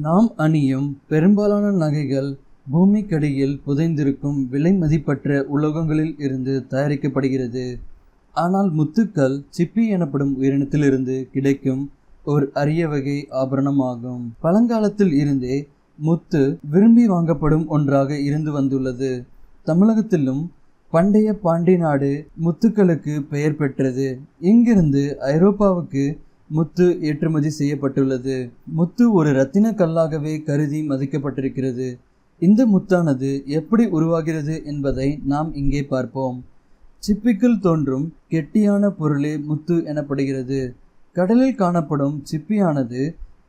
நாம் அணியும் பெரும்பாலான நகைகள் பூமிக்கடியில் புதைந்திருக்கும் விலை மதிப்பற்ற உலோகங்களில் இருந்து தயாரிக்கப்படுகிறது. ஆனால் முத்துக்கள் சிப்பி எனப்படும் உயிரினத்திலிருந்து கிடைக்கும் ஒரு அரிய வகை ஆபரணமாகும். பழங்காலத்தில் இருந்தே முத்து விரும்பி வாங்கப்படும் ஒன்றாக இருந்து வந்துள்ளது. தமிழகத்திலும் பண்டைய பாண்டி நாடு முத்துக்களுக்கு பெயர் பெற்றது. இங்கிருந்து ஐரோப்பாவுக்கு முத்து ஏற்றுமதி செய்யப்பட்டுள்ளது. முத்து ஒரு இரத்தின கல்லாகவே கருதி மதிக்கப்பட்டிருக்கிறது. இந்த முத்தானது எப்படி உருவாகிறது என்பதை நாம் இங்கே பார்ப்போம். சிப்பிக்குள் தோன்றும் கெட்டியான பொருளே முத்து எனப்படுகிறது. கடலில் காணப்படும் சிப்பியானது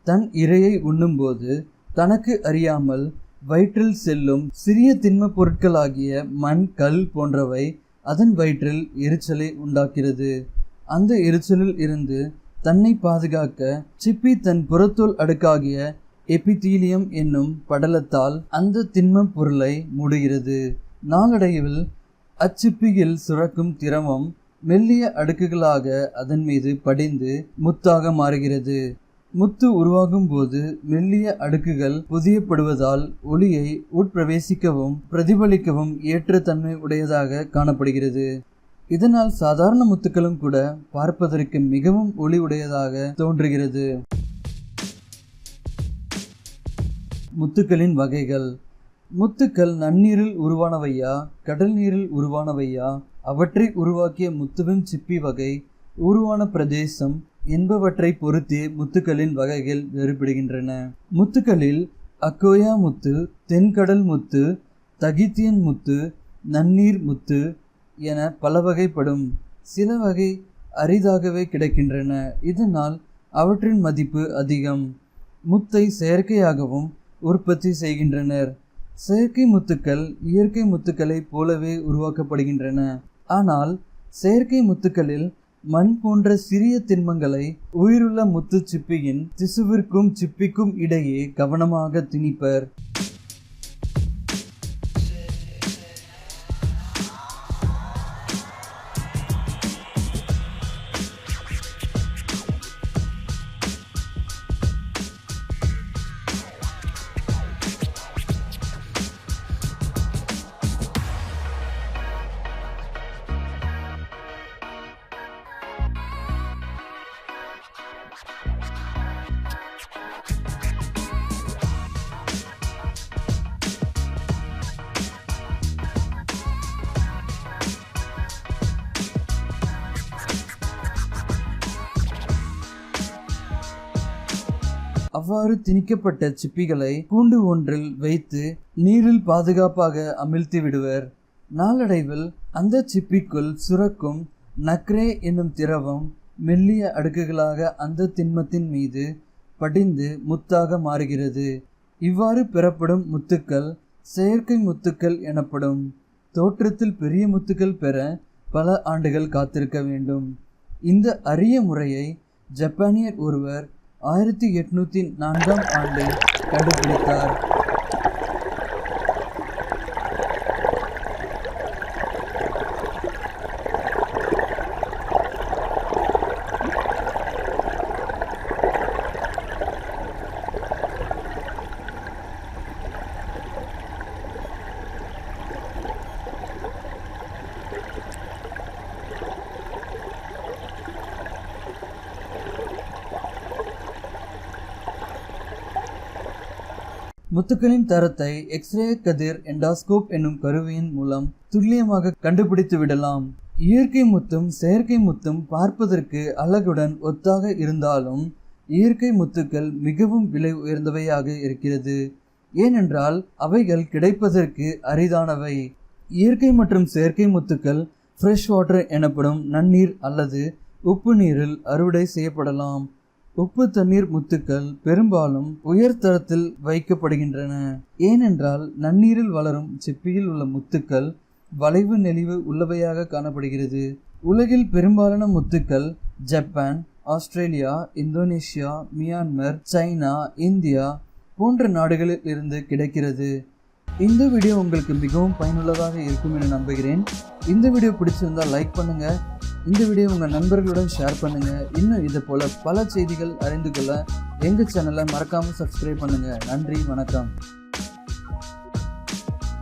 தன் இரையை உண்ணும்போது தனக்கு அறியாமல் வயிற்றில் செல்லும் சிறிய திண்ம பொருட்களாகிய மண், கல் போன்றவை அதன் வயிற்றில் எரிச்சலை உண்டாக்கிறது. அந்த எரிச்சலில் இருந்து தன்னை பாதுகாக்க சிப்பி தன் புறத்தோல் அடுக்காகிய எபிதீலியம் என்னும் படலத்தால் அந்த திண்ம பொருளை மூடுகிறது. நாளடைவில் அச்சிப்பியில் சுரக்கும் திரவம் மெல்லிய அடுக்குகளாக அதன் மீது படிந்து முத்தாக மாறுகிறது. முத்து உருவாகும் போது மெல்லிய அடுக்குகள் புதியப்படுவதால் ஒளியை உட்பிரவேசிக்கவும் பிரதிபலிக்கவும் ஏற்ற தன்மை உடையதாக காணப்படுகிறது. இதனால் சாதாரண முத்துக்களும் கூட பார்ப்பதற்கு மிகவும் ஒளி உடையதாக தோன்றுகிறது. முத்துக்களின் வகைகள். முத்துக்கள் நன்னீரில் உருவானவையா, கடல் நீரில் உருவானவையா, அவற்றை உருவாக்கிய முத்துவின் சிப்பி வகை, உருவான பிரதேசம் என்பவற்றை பொறுத்தே முத்துக்களின் வகைகள் வேறுபடுகின்றன. முத்துக்களில் அக்கோயா முத்து, தென்கடல் முத்து, தகித்தியன் முத்து, நன்னீர் முத்து என பல வகைப்படும். சில வகை அரிதாகவே கிடைக்கின்றன. இதனால் அவற்றின் மதிப்பு அதிகம். முத்தை செயற்கையாகவும் உற்பத்தி செய்கின்றனர். செயற்கை முத்துக்கள் இயற்கை முத்துக்களை போலவே உருவாக்கப்படுகின்றன. ஆனால் செயற்கை முத்துக்களில் மண் போன்ற சிறிய திண்மங்களை உயிருள்ள முத்து சிப்பியின் திசுவிற்கும் சிப்பிக்கும் இடையே கவனமாக திணிப்பர். அவ்வாறு திணிக்கப்பட்ட சிப்பிகளை கூண்டு ஒன்றில் வைத்து நீரில் பாதுகாப்பாக அமிழ்த்தி விடுவர். நாளடைவில் அந்த சிப்பிக்குள் சுரக்கும் நக்ரே என்னும் திரவம் மெல்லிய அடுக்குகளாக அந்த திண்மத்தின் மீது படிந்து முத்தாக மாறுகிறது. இவ்வாறு பெறப்படும் முத்துக்கள் செயற்கை முத்துக்கள் எனப்படும். தோற்றத்தில் பெரிய முத்துக்கள் பெற பல ஆண்டுகள் காத்திருக்க வேண்டும். இந்த அரிய முறையை ஜப்பானியர் ஒருவர் 1804 ஆண்டில் கண்டுபிடித்தார். முத்துக்களின் தரத்தை எக்ஸ்ரே கதிர் எண்டாஸ்கோப் என்னும் கருவியின் மூலம் துல்லியமாக கண்டுபிடித்து விடலாம். இயற்கை முத்தும் செயற்கை முத்தும் பார்ப்பதற்கு அழகுடன் ஒத்தாக இருந்தாலும் இயற்கை முத்துக்கள் மிகவும் விலை உயர்ந்தவையாக இருக்கிறது. ஏனென்றால் அவைகள் கிடைப்பதற்கு அரிதானவை. இயற்கை மற்றும் செயற்கை முத்துக்கள் ஃப்ரெஷ் வாட்டர் எனப்படும் நன்னீர் அல்லது உப்பு நீரில் அறுவடை செய்யப்படலாம். உப்பு தண்ணீர் முத்துக்கள் பெரும்பாலும் உயர்தரத்தில் வைக்கப்படுகின்றன. ஏனென்றால் நன்னீரில் வளரும் சிப்பியில் உள்ள முத்துக்கள் வளைவு நெளிவு உள்ளவையாக காணப்படுகிறது. உலகில் பெரும்பாலான முத்துக்கள் Japan, Australia, Indonesia, Myanmar, China, India போன்ற நாடுகளில் இருந்து கிடைக்கிறது. இந்த வீடியோ உங்களுக்கு மிகவும் பயனுள்ளதாக இருக்கும் என நம்புகிறேன். இந்த வீடியோ பிடிச்சிருந்தால் லைக் பண்ணுங்க, இந்த வீடியோ உங்கள் நண்பர்களுடன் ஷேர் பண்ணுங்கள். இன்னும் இது போல் பல செய்திகள் அறிந்து கொள்ள எங்கள் சேனலை மறக்காமல் சப்ஸ்கிரைப் பண்ணுங்கள். நன்றி, வணக்கம்.